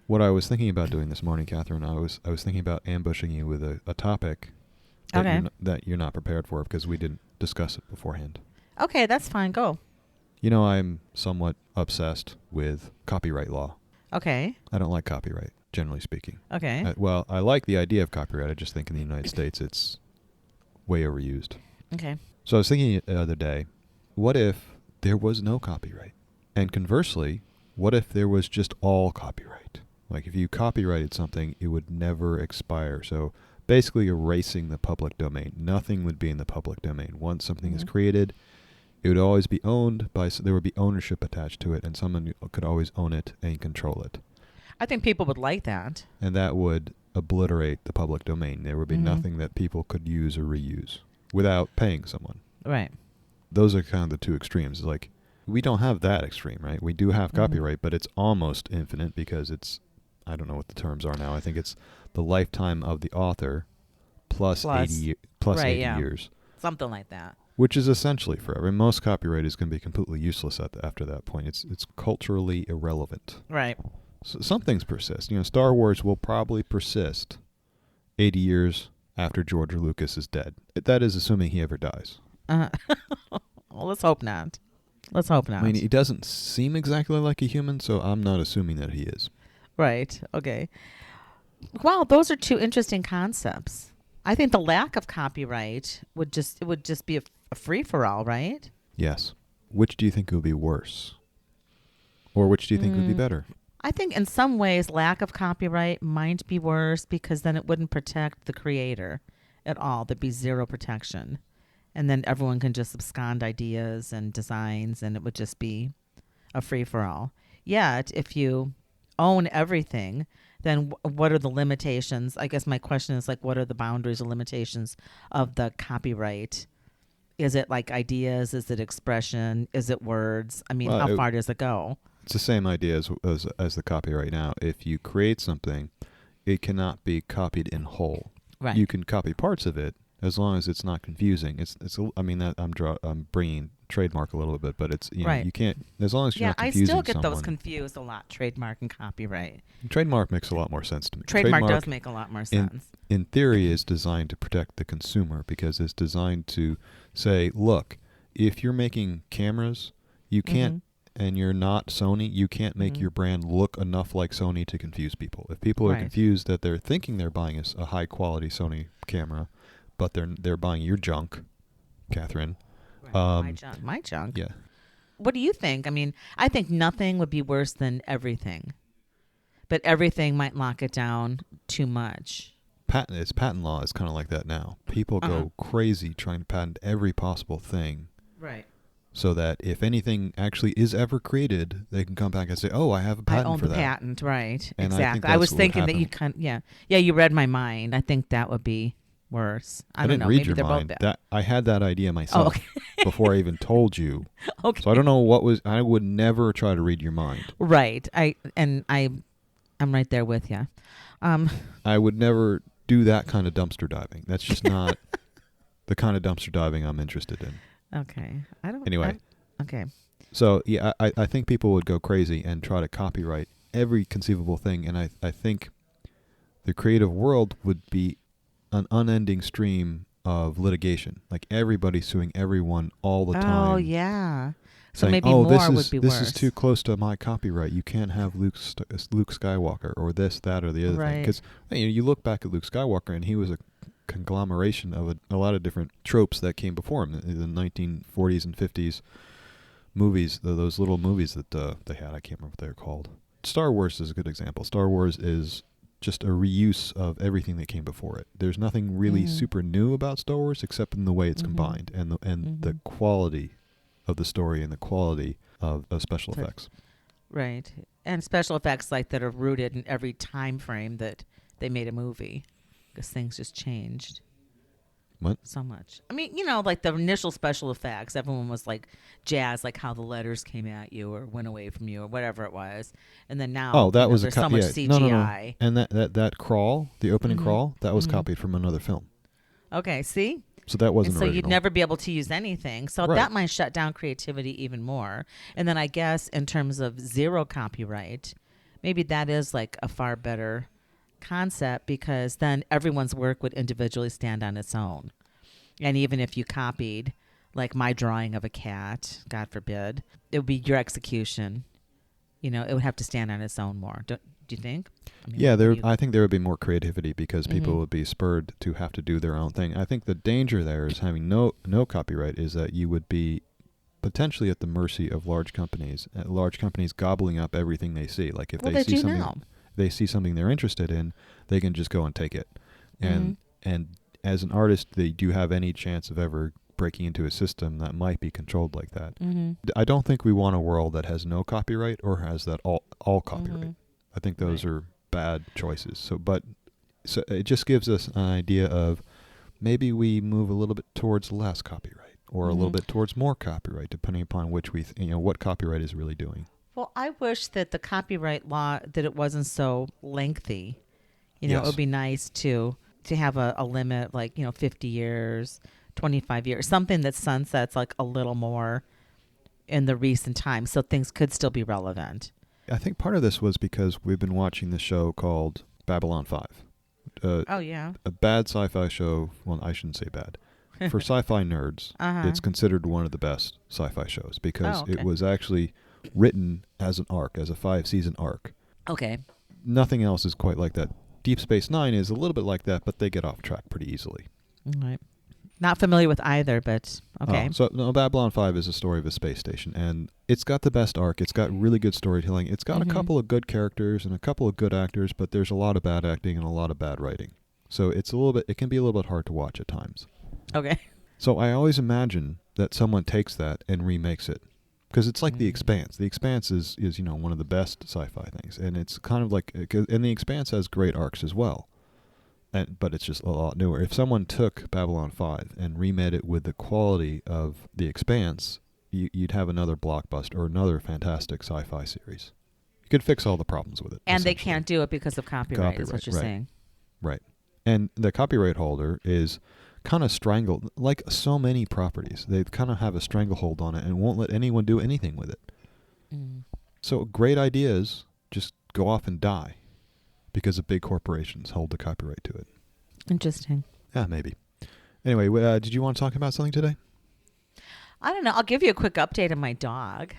what I was thinking about doing this morning, Catherine, I was thinking about ambushing you with a topic that Okay. that you're not prepared for because we didn't discuss it beforehand. Okay, that's fine. Go. You know, I'm somewhat obsessed with copyright law. Okay. I don't like copyright, generally speaking. Okay. Well, I like the idea of copyright. I just think in the United States it's way overused. Okay. So I was thinking the other day, what if there was no copyright? And conversely, what if there was just all copyright? Like if you copyrighted something, it would never expire. So basically erasing the public domain. Nothing would be in the public domain. Once something is created, it would always be owned by, there would be ownership attached to it, and someone could always own it and control it. I think people would like that. And that would obliterate the public domain. There would be nothing that people could use or reuse without paying someone. Right. Those are kind of the two extremes. Like, we don't have that extreme, right? We do have copyright, but it's almost infinite because it's, I don't know what the terms are now. I think it's the lifetime of the author plus 80 years. Something like that. Which is essentially forever. Most copyright is going to be completely useless after that point. It's culturally irrelevant. Right. So some things persist. You know, Star Wars will probably persist 80 years after George Lucas is dead. That is assuming he ever dies. Well, let's hope not. Let's hope not. I mean, he doesn't seem exactly like a human, so I'm not assuming that he is. Right. Okay. Wow, those are two interesting concepts. I think the lack of copyright would just be a free for all, right? Yes. Which do you think would be worse? Or which do you think would be better? I think in some ways lack of copyright might be worse because then it wouldn't protect the creator at all. There'd be zero protection. And then everyone can just abscond ideas and designs and it would just be a free for all. Yet, if you own everything, then what are the limitations? I guess my question is like, what are the boundaries or limitations of the copyright? Is it like ideas? Is it expression? Is it words? I mean, how far does it go? It's the same idea as the copyright now. If you create something, it cannot be copied in whole. Right. You can copy parts of it as long as it's not confusing. I mean that I'm bringing trademark a little bit, but it's you can't, as long as you're not confusing I still get someone. those confused a lot. Trademark and copyright. Trademark makes a lot more sense to me. Trademark does make a lot more sense. In theory, is designed to protect the consumer because it's designed to say, look, if you're making cameras, you can't, and you're not Sony, you can't make your brand look enough like Sony to confuse people. If people are confused that they're thinking they're buying a high quality Sony camera, but they're buying your junk, Catherine. Right. My junk. Yeah. What do you think? I mean, I think nothing would be worse than everything, but everything might lock it down too much. Patent law is kind of like that now. People go crazy trying to patent every possible thing. Right. So that if anything actually is ever created, they can come back and say, "Oh, I have a patent I own for the that." patent, right? And exactly. I was thinking that you you read my mind. I think that would be worse. I don't didn't know. read Maybe your they're mind. both bad. I had that idea myself before I even told you. Okay. So I don't know what was. I would never try to read your mind. Right. I'm right there with you. I would never do that kind of dumpster diving. That's just not the kind of dumpster diving I'm interested in. Okay. Okay. So yeah, I think people would go crazy and try to copyright every conceivable thing, and I think the creative world would be an unending stream of litigation. Like everybody suing everyone all the time. Oh yeah. So saying, maybe more would be this worse. is too close to my copyright. You can't have Luke Skywalker or this, that, or the other thing. Because you look back at Luke Skywalker, and he was a conglomeration of a lot of different tropes that came before him in the 1940s and 50s movies. Those little movies that they had, I can't remember what they're called. Star Wars is a good example. Star Wars is just a reuse of everything that came before it. There's nothing really super new about Star Wars except in the way it's combined and the quality of the story and the quality of special effects. Right. And special effects like that are rooted in every time frame that they made a movie because things just changed. What? So much. I mean, like the initial special effects, everyone was like jazzed, like how the letters came at you or went away from you or whatever it was. And then now, that was there's so much CGI. No. And that crawl, the opening crawl, that was copied from another film. Okay, see? So that wasn't and so original. you'd never be able to use anything. So that might shut down creativity even more. And then I guess in terms of zero copyright, maybe that is like a far better concept, because then everyone's work would individually stand on its own. And even if you copied like my drawing of a cat, God forbid, it would be your execution. It would have to stand on its own more. Do you think? I mean, Yeah, I think there would be more creativity because people Mhm. would be spurred to have to do their own thing. I think the danger there is having no copyright is that you would be potentially at the mercy of large companies. Large companies gobbling up everything they see. Like if Well, they they see do something, now. they see something they're interested in, they can just go and take it. Mhm. And as an artist, they do have any chance of ever breaking into a system that might be controlled like that. Mhm. I don't think we want a world that has no copyright or has that all copyright. Mhm. I think those Right. are bad choices. So it just gives us an idea of maybe we move a little bit towards less copyright or a little Mhm. bit towards more copyright, depending upon which what copyright is really doing. Well, I wish that the copyright law, that it wasn't so lengthy. It would Yes. be nice to have a limit, like 50 years, 25 years, something that sunsets like a little more in the recent times, so things could still be relevant. I think part of this was because we've been watching this show called Babylon 5. Uh, Oh yeah. a bad sci-fi show, well, I shouldn't say bad. For sci-fi nerds, Uh-huh. it's considered one of the best sci-fi shows because Oh, it okay. was actually written as an arc, as a 5-season arc. Okay. Nothing else is quite like that. Deep Space Nine is a little bit like that, but they get off track pretty easily. All right. Not familiar with either, but okay. So no, Babylon 5 is a story of a space station, and it's got the best arc. It's got really good storytelling. It's got a couple of good characters and a couple of good actors, but there's a lot of bad acting and a lot of bad writing. So it can be a little bit hard to watch at times. Okay. So I always imagine that someone takes that and remakes it. Because it's like The Mm. Expanse. The Expanse is one of the best sci-fi things, and it's kind of like, and The Expanse has great arcs as well. But it's just a lot newer. If someone took Babylon 5 and remade it with the quality of The Expanse, you'd have another blockbuster or another fantastic sci-fi series. You could fix all the problems with it. And they can't do it because of copyright, is what you're right. saying. Right. And the copyright holder is kind of strangled, like so many properties. They kind of have a stranglehold on it and won't let anyone do anything with it. Mm. So great ideas just go off and die because the big corporations hold the copyright to it. Interesting. Yeah, maybe. Anyway, did you want to talk about something today? I don't know. I'll give you a quick update on my dog.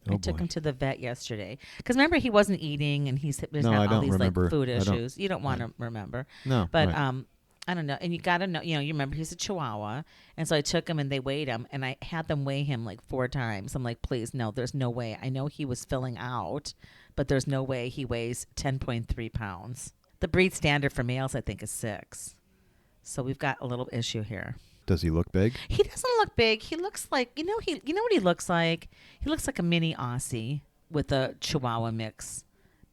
I took him to the vet yesterday because remember he wasn't eating and he's No, I had all don't these remember. like food I don't- issues. You don't want to remember, No, but right. I don't know. And you got to know, you remember he's a Chihuahua, and so I took him and they weighed him, and I had them weigh him like 4 times. I'm like, please, no, there's no way. I know he was filling out, but there's no way he weighs 10.3 pounds. The breed standard for males, I think, is 6. So we've got a little issue here. Does he look big? He doesn't look big. He looks like you know what he looks like? He looks like a mini Aussie with a Chihuahua mix.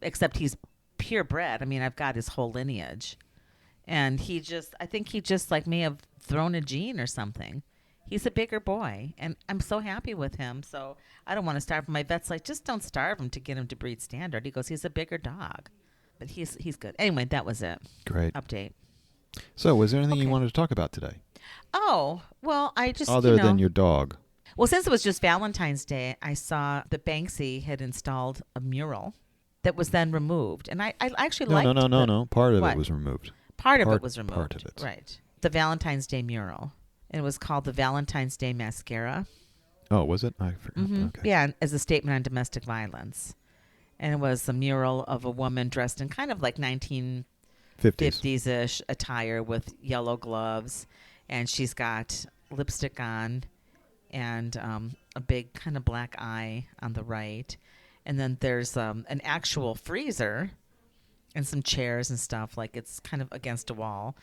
Except he's purebred. I mean, I've got his whole lineage. And I think he just like may have thrown a gene or something. He's a bigger boy, and I'm so happy with him. So I don't want to starve him. My vet's like, just don't starve him to get him to breed standard. He goes, he's a bigger dog, but he's good. Anyway, that was it. Great. Update. So, was there anything you Okay. wanted to talk about today? Oh well, I just Other than your dog? Well, since it was just Valentine's Day, I saw that Banksy had installed a mural that was then removed, and I actually liked No. Part of What? it was removed. Part of it was removed. Part of it. Right. The Valentine's Day mural. And it was called the Valentine's Day Mascara. Oh, was it? I forgot. Mm-hmm. Okay. Yeah, as a statement on domestic violence. And it was a mural of a woman dressed in kind of like 50s. 1950s-ish attire with yellow gloves. And she's got lipstick on and a big kind of black eye on the right. And then there's an actual freezer and some chairs and stuff, like it's kind of against a wall,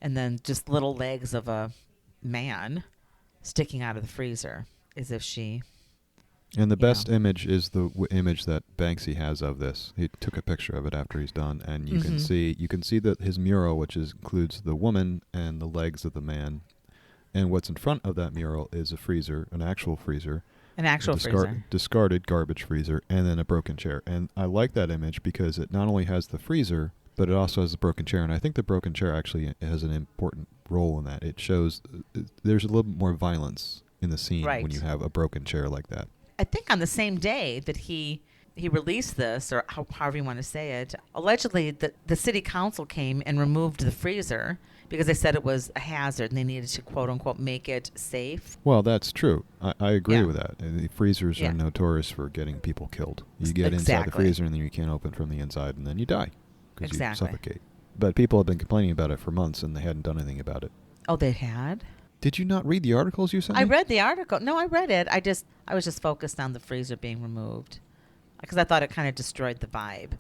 and then just little legs of a man sticking out of the freezer as if she. And the you best know. image is the image that Banksy has of this. He took a picture of it after he's done, and you can see that his mural, which includes the woman and the legs of the man, and what's in front of that mural is a freezer, an actual freezer. An actual freezer. Discarded garbage freezer, and then a broken chair. And I like that image because it not only has the freezer, but it also has the broken chair. And I think the broken chair actually has an important role in that. It shows there's a little bit more violence in the scene Right. when you have a broken chair like that. I think on the same day that he he released this, or however you want to say it. Allegedly, the city council came and removed the freezer because they said it was a hazard and they needed to, quote unquote, make it safe. Well, that's true. I agree Yeah. with that. The freezers Yeah. are notorious for getting people killed. You get inside the Exactly. freezer and then you can't open from the inside and then you die because you Exactly. suffocate. But people have been complaining about it for months and they hadn't done anything about it. Oh, they had? Did you not read the articles you sent me? I read the article. No, I read it. I was just focused on the freezer being removed because I thought it kind of destroyed the vibe.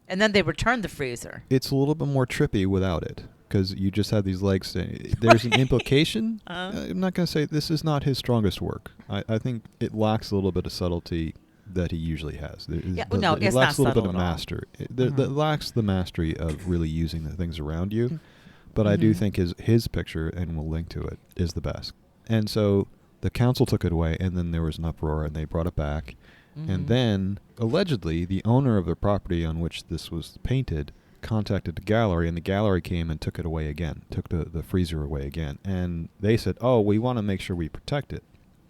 And then they returned the freezer. It's a little bit more trippy without it because you just have these legs. There's an implication. I'm not going to say this is not his strongest work. I think it lacks a little bit of subtlety that he usually has. Yeah, It no, it's lacks not a little bit subtle of at all. master. It lacks the mastery of really using the things around you. But I do think his picture, and we'll link to it, is the best. And so the council took it away, and then there was an uproar, and they brought it back. And then, allegedly, the owner of the property on which this was painted contacted the gallery, and the gallery came and took it away again, took the freezer away again. And they said, oh, we want to make sure we protect it.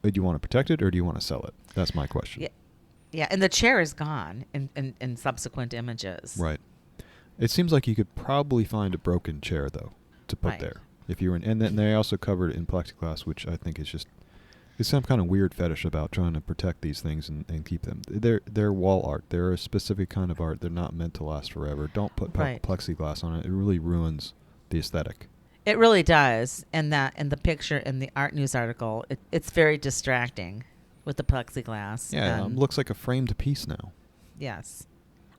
Do you want to protect it, or do you want to sell it? That's my question. Yeah, yeah, and the chair is gone in subsequent images. Right. It seems like you could probably find a broken chair, though, to put Right. there. If you were and then they also covered it in plexiglass, which I think is just... It's some kind of weird fetish about trying to protect these things and keep them. They're wall art. They're a specific kind of art. They're not meant to last forever. Don't put Right. plexiglass on it. It really ruins the aesthetic. It really does. And that in the picture in the Art News article, it's very distracting with the plexiglass. Yeah, it and looks like a framed piece now. yes.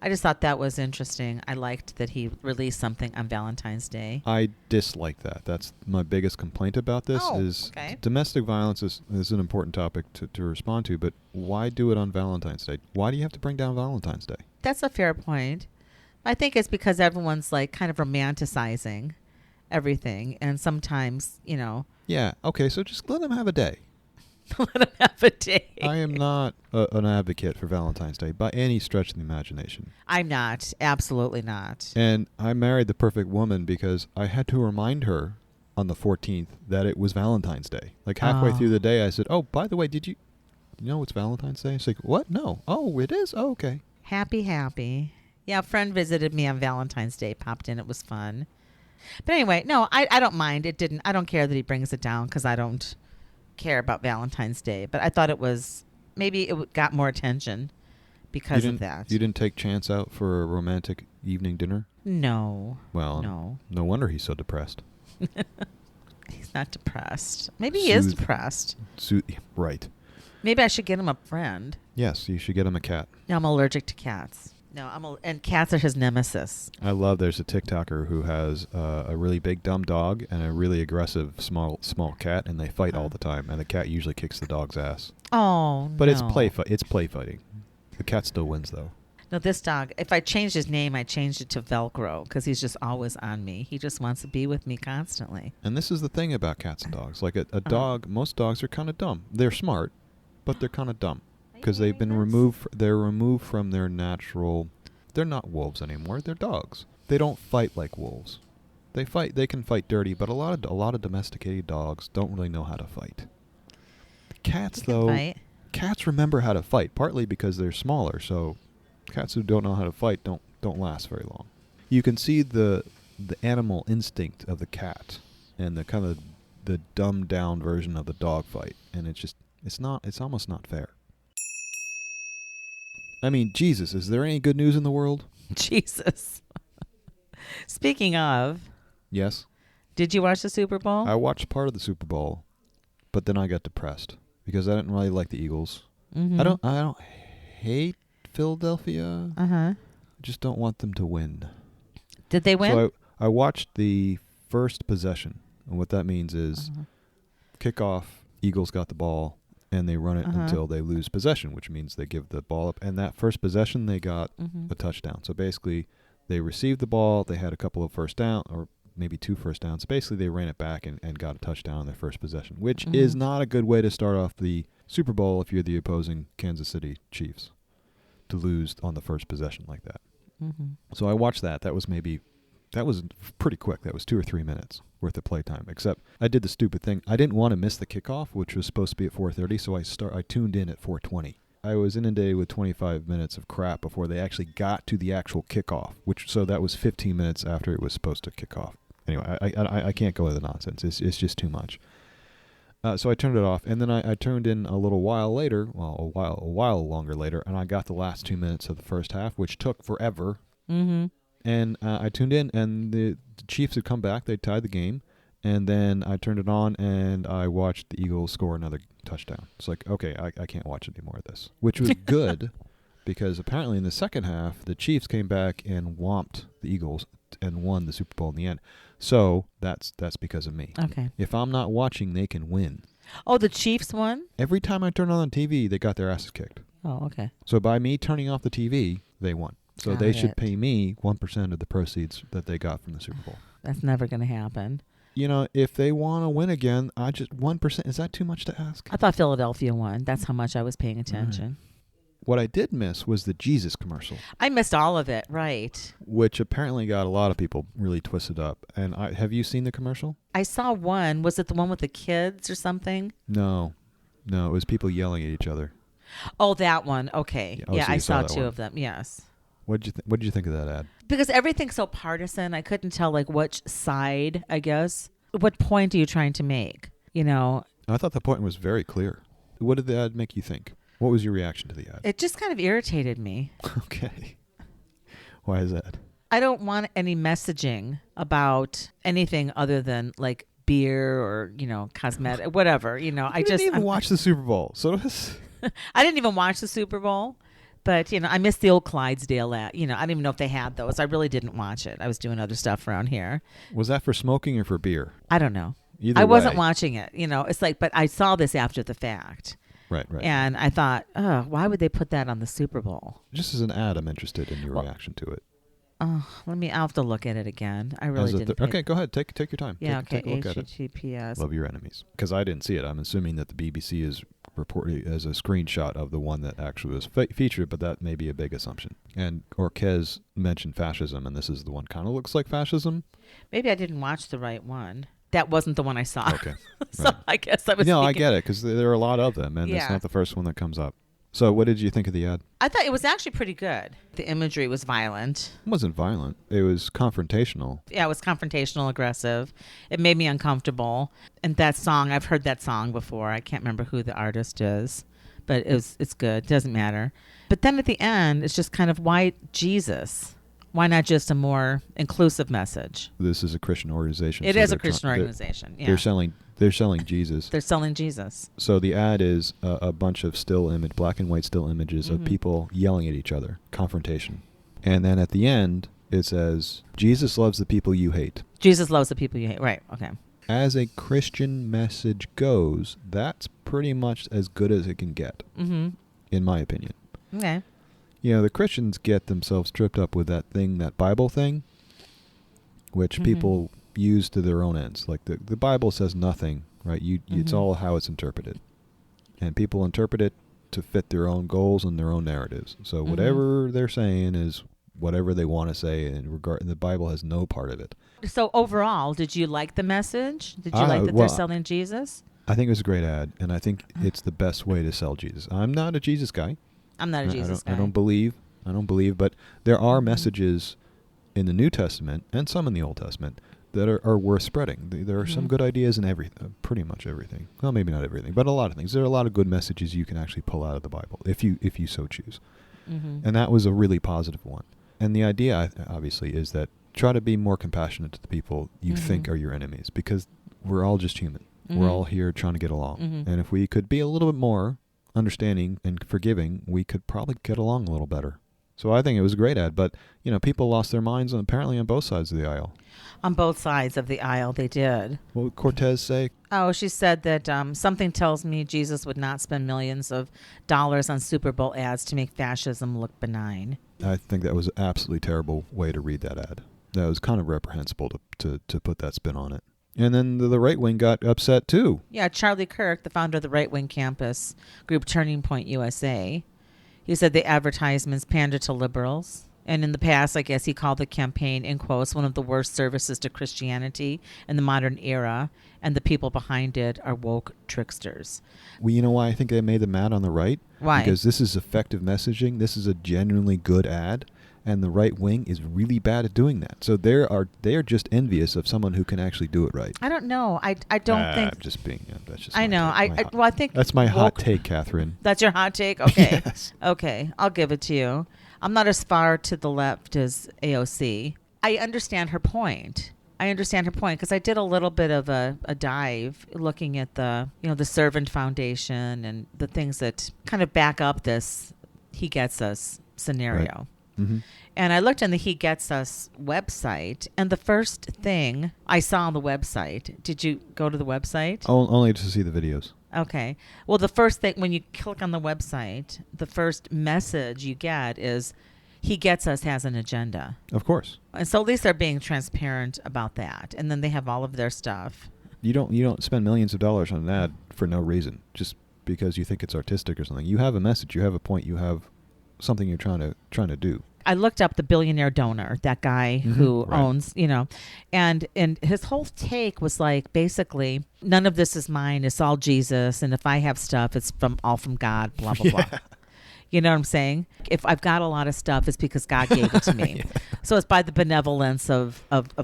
I just thought that was interesting. I liked that he released something on Valentine's Day. I dislike that. That's my biggest complaint about this. Oh, Is okay. domestic violence is an important topic to respond to, but why do it on Valentine's Day? Why do you have to bring down Valentine's Day? That's a fair point. I think it's because everyone's like kind of romanticizing everything. And sometimes, Yeah, okay, so just let them have a day. let them have a day. I am not an advocate for Valentine's Day by any stretch of the imagination. I'm not. Absolutely not. And I married the perfect woman because I had to remind her on the 14th that it was Valentine's Day. Like halfway Oh. through the day, I said, oh, by the way, did you know it's Valentine's Day? She's like, what? No. Oh, it is? Oh, okay. Happy. Yeah, a friend visited me on Valentine's Day, popped in. It was fun. But anyway, no, I don't mind. I don't care that he brings it down because I don't care about Valentine's Day. But I thought it was, maybe it got more attention because of that. You didn't take Chance out for a romantic evening dinner? No. Well, No. no wonder he's so depressed. He's not depressed. Maybe he is Soothe- depressed. Right. Maybe I should get him a friend. Yes, you should get him a cat. No, I'm allergic to cats. No, and cats are his nemesis. I love there's a TikToker who has a really big dumb dog and a really aggressive small cat, and they fight all the time, and the cat usually kicks the dog's ass. Oh, But no. it's play fighting. The cat still wins, though. No, this dog, if I changed his name, I changed it to Velcro because he's just always on me. He just wants to be with me constantly. And this is the thing about cats and dogs. Like a dog, most dogs are kind of dumb. They're smart, but they're kind of dumb because they've been removed. They're removed from their natural. They're not wolves anymore. They're dogs. They don't fight like wolves. They fight. They can fight dirty, but a lot of domesticated dogs don't really know how to fight. Cats, though, Fight. cats remember how to fight, partly because they're smaller. So, cats who don't know how to fight don't last very long. You can see the animal instinct of the cat and the kind of the dumbed down version of the dog fight, and it's almost not fair. I mean, Jesus, is there any good news in the world? Jesus. Speaking of, Yes. did you watch the Super Bowl? I watched part of the Super Bowl, but then I got depressed because I didn't really like the Eagles. Mm-hmm. I don't hate Philadelphia. Uh-huh. I just don't want them to win. Did they win? So I watched the first possession, and what that means is kickoff, Eagles got the ball, and they run it until they lose possession, which means they give the ball up. And that first possession, they got a touchdown. So basically, they received the ball, they had a couple of first down, or maybe 2 first downs. Basically, they ran it back and got a touchdown on their first possession, which is not a good way to start off the Super Bowl if you're the opposing Kansas City Chiefs, to lose on the first possession like that. So I watched that. That was pretty quick. That was 2 or 3 minutes worth of playtime. Except I did the stupid thing. I didn't want to miss the kickoff, which was supposed to be at 4:30. So I tuned in at 4:20, I was inundated with 25 minutes of crap before they actually got to the actual kickoff, so that was 15 minutes after it was supposed to kick off. Anyway, I can't go with the nonsense. It's just too much. So I turned it off, and then I turned in a little while later, well, a while longer later, and I got the last 2 minutes of the first half, which took forever. Mm-hmm. And I tuned in, and the Chiefs had come back. They tied the game. And then I turned it on, and I watched the Eagles score another touchdown. It's like, okay, I can't watch any more of this, which was good because apparently in the second half, the Chiefs came back and whomped the Eagles and won the Super Bowl in the end. So that's because of me. Okay. If I'm not watching, they can win. Oh, the Chiefs won? Every time I turn on the TV, they got their asses kicked. Oh, okay. So by me turning off the TV, they won. So Got they it. should pay me 1% of the proceeds that they got from the Super Bowl. That's never going to happen. You know, if they want to win again, 1%, is that too much to ask? I thought Philadelphia won. That's how much I was paying attention. Right. What I did miss was the Jesus commercial. I missed all of it, right. Which apparently got a lot of people really twisted up. And have you seen the commercial? I saw one. Was it the one with the kids or something? No, it was people yelling at each other. Oh, that one. Okay. Yeah, so I you saw that two one. of them. Yes. What did you think of that ad? Because everything's so partisan, I couldn't tell like which side, I guess. What point are you trying to make? You know, I thought the point was very clear. What did the ad make you think? What was your reaction to the ad? it just kind of irritated me. Okay. Why is that? I don't want any messaging about anything other than like beer or, you know, cosmetic, whatever, you know. I didn't even watch the Super Bowl. So I didn't even watch the Super Bowl. But, you know, I missed the old Clydesdale ad. You know, I didn't even know if they had those. I really didn't watch it. I was doing other stuff around here. Was that for smoking or for beer? I don't know. Either wasn't way. watching it. You know, it's like, but I saw this after the fact. Right. And I thought, oh, why would they put that on the Super Bowl? Just as an ad, I'm interested in your reaction to it. Oh, I'll have to look at it again. I really didn't. Okay, go ahead. Take your time. Yeah, take a look at it. HTTPS. Love your enemies. Because I didn't see it. I'm assuming that the BBC is reporting as a screenshot of the one that actually was featured, but that may be a big assumption. And Orquez mentioned fascism, and this is the one kind of looks like fascism. Maybe I didn't watch the right one. That wasn't the one I saw. Okay. So right. I guess I was I get it, because there are a lot of them, and Yeah. it's not the first one that comes up. So what did you think of the ad? I thought it was actually pretty good. The imagery was violent. It wasn't violent. It was confrontational. Yeah, it was confrontational, aggressive. It made me uncomfortable. And that song, I've heard that song before. I can't remember who the artist is, but it's good. It doesn't matter. But then at the end, it's just kind of, why Jesus? Why not just a more inclusive message? This is a Christian organization. It so is a they're Christian organization. Yeah. They're selling Jesus. They're selling Jesus. So the ad is a bunch of black and white still images of people yelling at each other, confrontation. And then at the end, it says, Jesus loves the people you hate. Jesus loves the people you hate. Right. Okay. As a Christian message goes, that's pretty much as good as it can get, in my opinion. Okay. You know, the Christians get themselves tripped up with that Bible thing, which people use to their own ends. Like the Bible says nothing, right? It's all how it's interpreted. And people interpret it to fit their own goals and their own narratives. So whatever they're saying is whatever they want to say, and the Bible has no part of it. So overall, did you like the message? Did you like that they're selling Jesus? I think it was a great ad, and I think it's the best way to sell Jesus. I'm not a Jesus guy. I'm not a Jesus guy. I don't believe, but there are messages in the New Testament and some in the Old Testament that are worth spreading. There are some good ideas in everything, pretty much everything. Well, maybe not everything, but a lot of things. There are a lot of good messages you can actually pull out of the Bible if you so choose. And that was a really positive one. And the idea, obviously, is that try to be more compassionate to the people you think are your enemies, because we're all just human. We're all here trying to get along. And if we could be a little bit more understanding and forgiving, we could probably get along a little better. So I think it was a great ad, but people lost their minds apparently on both sides of the aisle. On both sides of the aisle, they did. What would Cortez say? Oh, she said that something tells me Jesus would not spend millions of dollars on Super Bowl ads to make fascism look benign. I think that was an absolutely terrible way to read that ad. That was kind of reprehensible to put that spin on it. And then the right wing got upset too. Yeah, Charlie Kirk, the founder of the right wing campus group Turning Point USA, he said the advertisements pander to liberals. And in the past, I guess he called the campaign, in quotes, one of the worst services to Christianity in the modern era, and the people behind it are woke tricksters. Well, you know why I think they made them mad on the right? Why? Because this is effective messaging. This is a genuinely good ad, and the right wing is really bad at doing that. So they are just envious of someone who can actually do it right. I don't know. I don't think. I'm just being. That's just. I know. I think that's my hot take, Catherine. That's your hot take. Okay. Yes. Okay, I'll give it to you. I'm not as far to the left as AOC. I understand her point. Because I did a little bit of a dive looking at the Servant Foundation and the things that kind of back up this He Gets Us scenario. Right. Mm-hmm. And I looked on the He Gets Us website, and the first thing I saw on the website, did you go to the website? Only to see the videos. Okay. Well, the first thing, when you click on the website, the first message you get is He Gets Us has an agenda. Of course. And so at least they're being transparent about that. And then they have all of their stuff. You don't spend millions of dollars on an ad for no reason, just because you think it's artistic or something. You have a message, you have a point, you have something you're trying to do. I looked up the billionaire donor, that guy who owns, and his whole take was like, basically, none of this is mine. It's all Jesus. And if I have stuff, it's all from God, blah, blah, blah. You know what I'm saying? If I've got a lot of stuff, it's because God gave it to me. Yeah. So it's by the benevolence of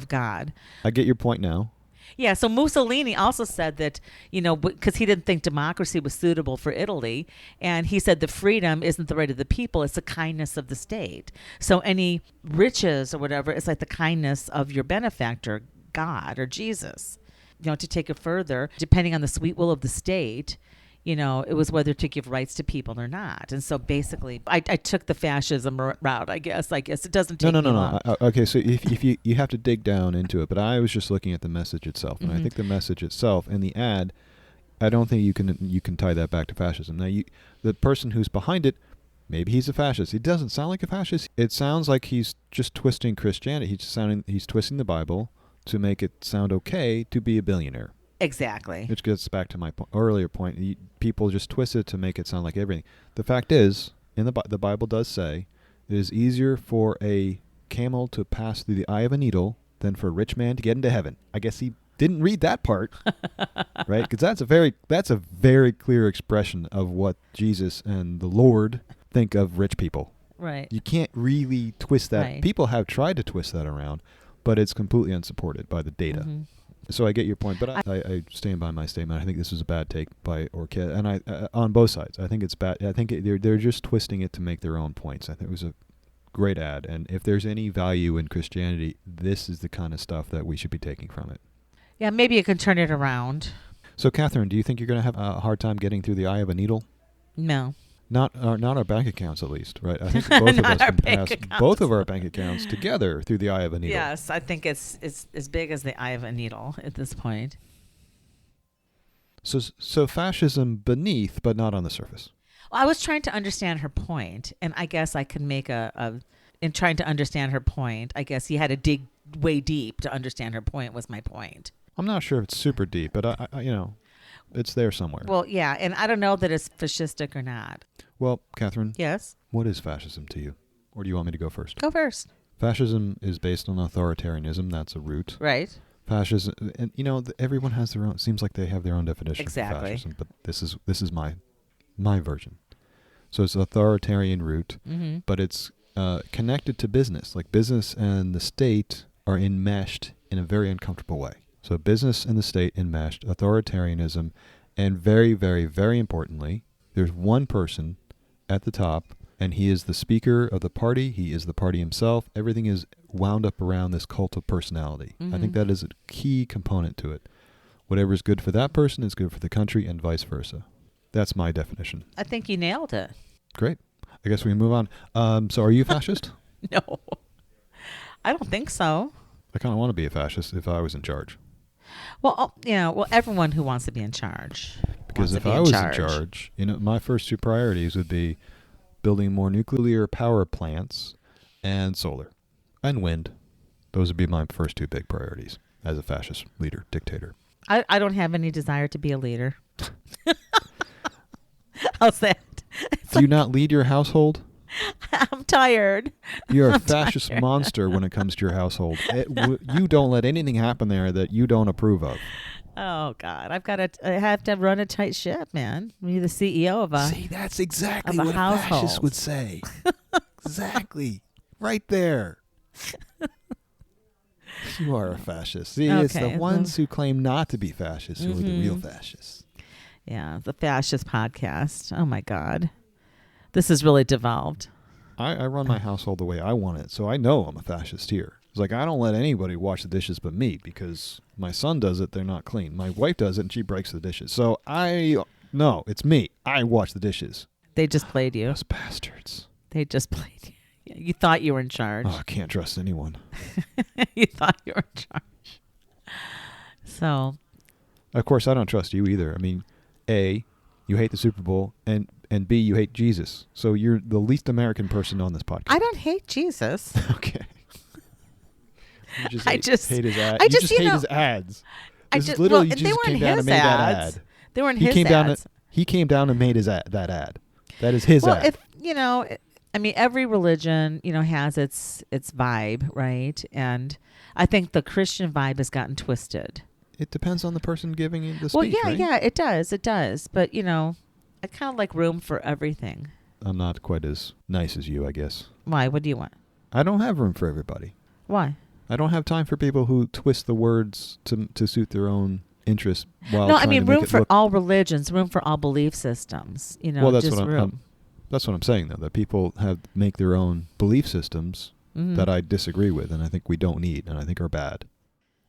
God. I get your point now. Yeah, so Mussolini also said that, because he didn't think democracy was suitable for Italy, and he said the freedom isn't the right of the people, it's the kindness of the state. So any riches or whatever, it's like the kindness of your benefactor, God or Jesus. To take it further, depending on the sweet will of the state, it was whether to give rights to people or not. And so basically, I took the fascism route, I guess. It doesn't take me long. No. Okay, so if you have to dig down into it, but I was just looking at the message itself. And I think the message itself and the ad, I don't think you can tie that back to fascism. Now, the person who's behind it, maybe he's a fascist. He doesn't sound like a fascist. It sounds like he's just twisting Christianity. He's twisting the Bible to make it sound okay to be a billionaire. Exactly. Which gets back to my earlier point. People just twist it to make it sound like everything. The fact is, the Bible does say, it is easier for a camel to pass through the eye of a needle than for a rich man to get into heaven. I guess he didn't read that part, right? Because that's a very clear expression of what Jesus and the Lord think of rich people. Right. You can't really twist that. Right. People have tried to twist that around, but it's completely unsupported by the data. Mm-hmm. So I get your point, but I stand by my statement. I think this is a bad take by Orchid, and I on both sides. I think it's bad. I think they're just twisting it to make their own points. I think it was a great ad, and if there's any value in Christianity, this is the kind of stuff that we should be taking from it. Yeah, maybe you can turn it around. So, Catherine, do you think you're going to have a hard time getting through the eye of a needle? No. Not our bank accounts, at least, right? I think both of us can pass both of our bank accounts together through the eye of a needle. Yes, I think it's as big as the eye of a needle at this point. So fascism beneath, but not on the surface. Well, I was trying to understand her point, and I guess I can make in trying to understand her point, I guess you had to dig way deep to understand her point. Was my point. I'm not sure if it's super deep, but I it's there somewhere. Well, yeah, and I don't know that it's fascistic or not. Well, Catherine. Yes? What is fascism to you? Or do you want me to go first? Go first. Fascism is based on authoritarianism. That's a root. Right. Fascism, and everyone has their own, seems like they have their own definition of fascism, but this is my version. So it's authoritarian root, but it's connected to business. Like business and the state are enmeshed in a very uncomfortable way. So business and the state enmeshed, authoritarianism, and very, very, very importantly, there's one person at the top, and he is the speaker of the party. He is the party himself. Everything is wound up around this cult of personality. I think that is a key component to it. Whatever is good for that person is good for the country, and vice versa. That's my definition. I think you nailed it. Great. I guess we can move on. So are you a fascist? No. I don't think so. I kind of want to be a fascist if I was in charge. Well, everyone who wants to be in charge. Because if I was in charge, my first two priorities would be building more nuclear power plants and solar and wind. Those would be my first two big priorities as a fascist leader, dictator. I don't have any desire to be a leader. How's that? Do you not lead your household? I'm tired. You're a I'm fascist tired. monster when it comes to your household. You don't let anything happen there that you don't approve of. Oh God, I have to run a tight ship, man. You're the CEO of a See, that's exactly of a what a fascist household. would say. Exactly. Right there. You are a fascist. See, it's the Okay, ones who claim not to be fascists who are the real Mhm. fascists. Yeah, the fascist podcast. Oh my God, this has really devolved. I run my household the way I want it, so I know I'm a fascist here. It's like I don't let anybody wash the dishes but me because my son does it, they're not clean. My wife does it and she breaks the dishes. So no, it's me. I wash the dishes. They just played you. Those bastards. They just played you. You thought you were in charge. Oh, I can't trust anyone. You thought you were in charge. So, Of course, I don't trust you either. I mean, A, you hate the Super Bowl, and B, you hate Jesus. So you're the least American person on this podcast. I don't hate Jesus. Okay. You I hate just his ads. I You just, just you hate know, his ads. I This is just literally well, and they Jesus weren't came down his and made ads. that ad. They weren't He his came down. ads. He came down and made that ad. That is his Well, ad. if you know, I mean, every religion, has its vibe, right? And I think the Christian vibe has gotten twisted. It depends on the person giving you the speech, Well, yeah, right? yeah, it does. But I kind of like room for everything. I'm not quite as nice as you, I guess. Why? What do you want? I don't have room for everybody. Why? I don't have time for people who twist the words to suit their own interests. While No, I trying mean to make room it for look. all religions, room for all belief systems. Well, that's just what room. that's what I'm saying, though. That people make their own belief systems Mhm. that I disagree with, and I think we don't need, and I think are bad.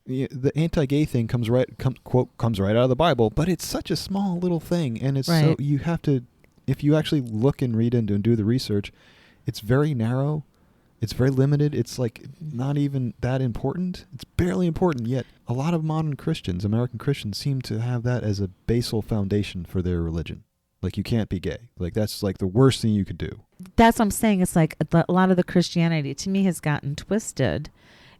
The anti-gay thing comes right out of the Bible, but it's such a small little thing, and it's so Right. you have to, if you actually look and read into and do the research, it's very narrow, it's very limited. It's like not even that important. It's barely important. Yet a lot of modern Christians, American Christians, seem to have that as a basal foundation for their religion. Like you can't be gay. Like that's like the worst thing you could do. That's what I'm saying. It's like a lot of the Christianity to me has gotten twisted,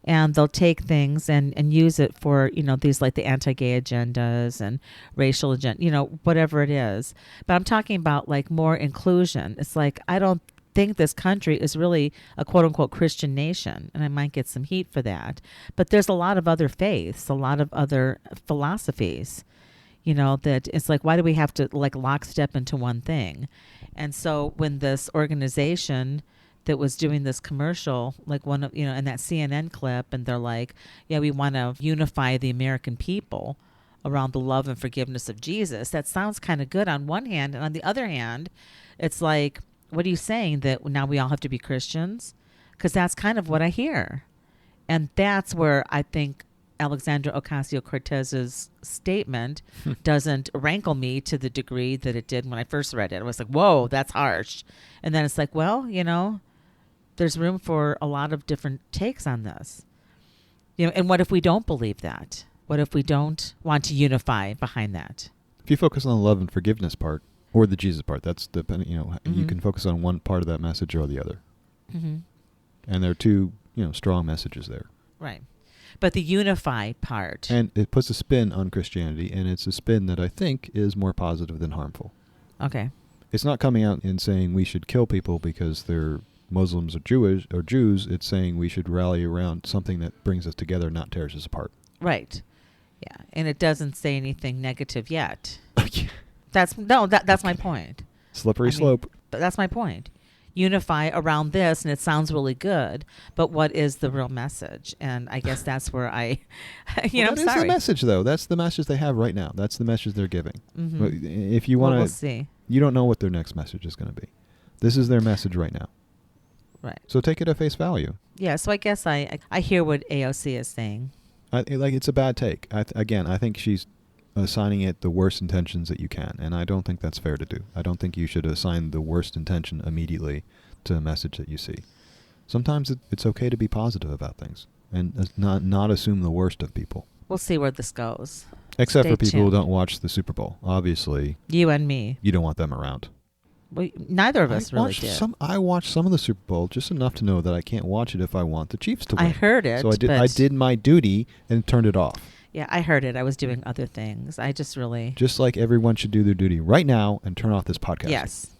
and they'll take things and use it for, these like the anti-gay agendas and racial agenda, whatever it is. But I'm talking about like more inclusion. It's like, I don't think this country is really a quote unquote Christian nation. And I might get some heat for that, but there's a lot of other faiths, a lot of other philosophies, that it's like, why do we have to like lockstep into one thing? And so when this organization that was doing this commercial, like one of, in that CNN clip, and they're like, yeah, we want to unify the American people around the love and forgiveness of Jesus. That sounds kind of good on one hand. And on the other hand, it's like, what are you saying, that now we all have to be Christians? Because that's kind of what I hear. And that's where I think Alexandra Ocasio-Cortez's statement doesn't rankle me to the degree that it did when I first read it. I was like, whoa, that's harsh. And then it's like, well, there's room for a lot of different takes on this. And what if we don't believe that? What if we don't want to unify behind that? If you focus on the love and forgiveness part or the Jesus part, that's depending. Mm-hmm. You can focus on one part of that message or the other. Mm-hmm. And there are two, strong messages there. Right. But the unify part. And it puts a spin on Christianity, and it's a spin that I think is more positive than harmful. Okay. It's not coming out and saying we should kill people because they're Muslims or Jews. It's saying we should rally around something that brings us together, not tears us apart. Right. Yeah. And it doesn't say anything negative yet. Yeah. That's my point. Slippery slope. But that's my point. Unify around this, and it sounds really good, but what is the real message? And I guess that's where I'm sorry. That is the message, though. That's the message they have right now. That's the message they're giving. Mm-hmm. If you want to, we'll see. You don't know what their next message is going to be. This is their message right now. Right. So take it at face value. Yeah. So I guess I hear what AOC is saying. It's a bad take. I think she's assigning it the worst intentions that you can, and I don't think that's fair to do. I don't think you should assign the worst intention immediately to a message that you see. Sometimes it's okay to be positive about things and not assume the worst of people. We'll see where this goes. Except Stay for people who tuned. don't watch the Super Bowl. Obviously, You and me. you don't want them around. Neither of us really did. I watched some of the Super Bowl just enough to know that I can't watch it if I want the Chiefs to win. I heard it. So I did my duty and turned it off. Yeah, I heard it. I was doing other things. I just really... Just like everyone should do their duty right now and turn off this podcast. Yes.